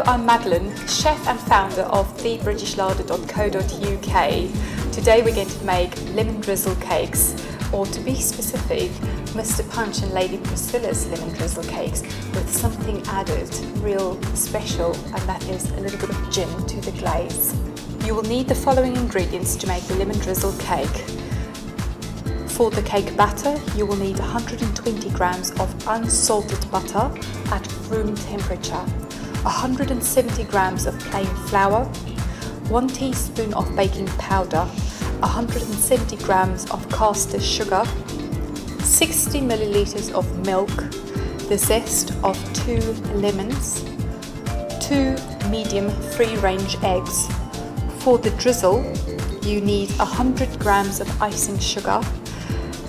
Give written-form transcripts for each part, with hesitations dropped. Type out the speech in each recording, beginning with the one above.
I'm Madalene, chef and founder of thebritishlarder.co.uk. Today we're going to make lemon drizzle cakes, or to be specific, Mr. Punch and Lady Priscilla's lemon drizzle cakes with something added, real special, and that is a little bit of gin to the glaze. You will need the following ingredients to make the lemon drizzle cake. For the cake batter, you will need 120 grams of unsalted butter at room temperature, 170 grams of plain flour, 1 teaspoon of baking powder, 170 grams of caster sugar, 60 milliliters of milk, the zest of 2 lemons, 2 medium free-range eggs. For the drizzle, you need 100 grams of icing sugar,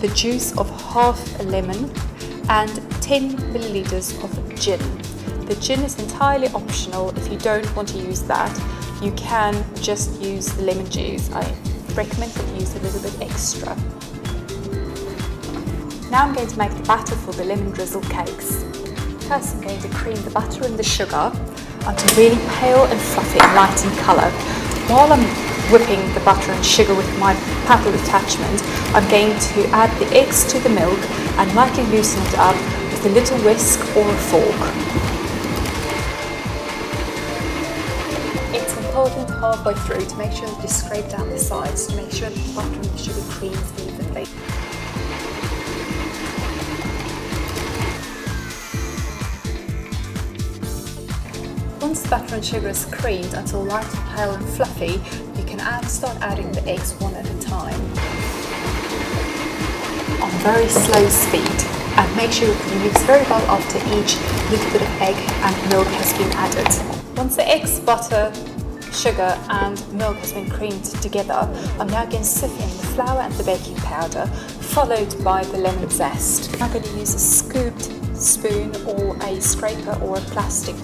the juice of half a lemon, and 10 milliliters of gin. The gin is entirely optional. If you don't want to use that, you can just use the lemon juice. I recommend that you use a little bit extra. Now I'm going to make the batter for the lemon drizzle cakes. First I'm going to cream the butter and the sugar until really pale and fluffy and light in colour. While I'm whipping the butter and sugar with my paddle attachment, I'm going to add the eggs to the milk and lightly loosen it up with a little whisk or a fork. It's important halfway through to make sure that you scrape down the sides to make sure that the butter and the sugar creams evenly. Once the butter and sugar is creamed until light, pale and fluffy, you can start adding the eggs one at a time on very slow speed, and make sure that you mix very well after each little bit of egg and milk has been added. Once the eggs, butter, sugar and milk has been creamed together, I'm now going to sift in the flour and the baking powder, followed by the lemon zest. I'm going to use a scooped spoon or a scraper or a plastic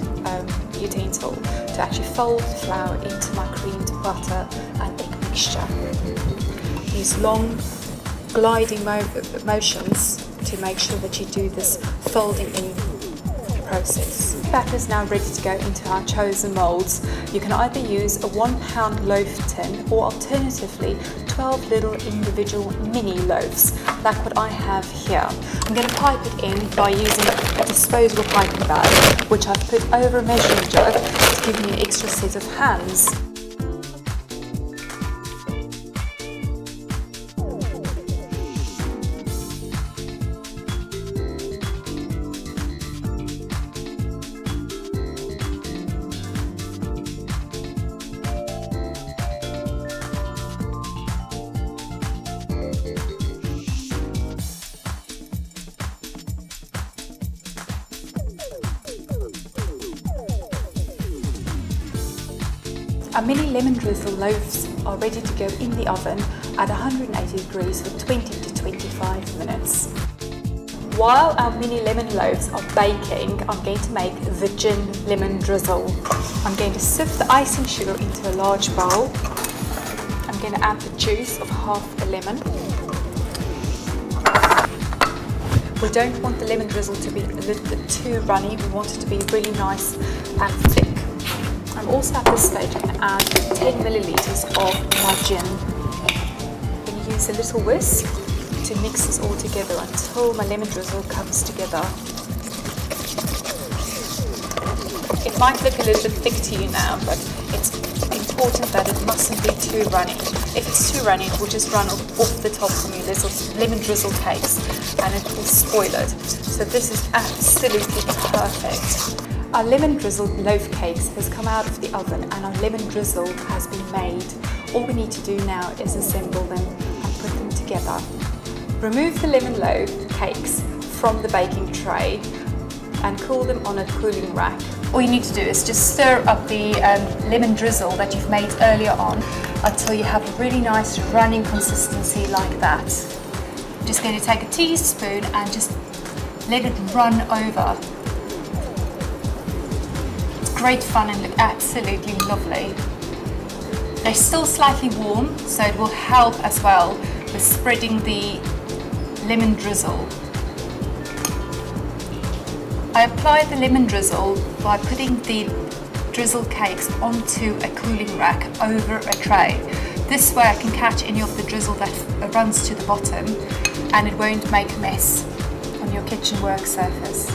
utensil to actually fold the flour into my creamed butter and egg mixture. Use long gliding motions to make sure that you do this folding in process. The batter is now ready to go into our chosen moulds. You can either use a 1 pound loaf tin or alternatively 12 little individual mini loaves like what I have here. I'm going to pipe it in by using a disposable piping bag which I've put over a measuring jug to give me an extra set of hands. Our mini lemon drizzle loaves are ready to go in the oven at 180 degrees for 20 to 25 minutes. While our mini lemon loaves are baking, I'm going to make the gin lemon drizzle. I'm going to sift the icing sugar into a large bowl. I'm going to add the juice of half a lemon. We don't want the lemon drizzle to be a little bit too runny, we want it to be really nice and thick. I'm also at this stage going to add 10 milliliters of my gin. I'm going to use a little whisk to mix this all together until my lemon drizzle comes together. It might look a little bit thick to you now, but it's important that it mustn't be too runny. If it's too runny, it will just run off the top from your little lemon drizzle cakes and it will spoil it. So this is absolutely perfect. Our lemon drizzle loaf cakes has come out of the oven and our lemon drizzle has been made. All we need to do now is assemble them and put them together. Remove the lemon loaf cakes from the baking tray and cool them on a cooling rack. All you need to do is just stir up the lemon drizzle that you've made earlier on until you have a really nice running consistency like that. I'm just going to take a teaspoon and just let it run over. Great fun and look absolutely lovely. They're still slightly warm, so it will help as well with spreading the lemon drizzle. I apply the lemon drizzle by putting the drizzle cakes onto a cooling rack over a tray. This way I can catch any of the drizzle that runs to the bottom and it won't make a mess on your kitchen work surface.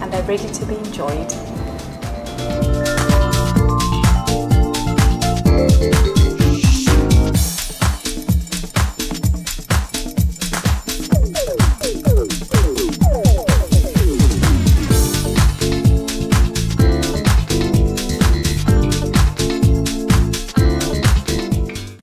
And they're ready to be enjoyed.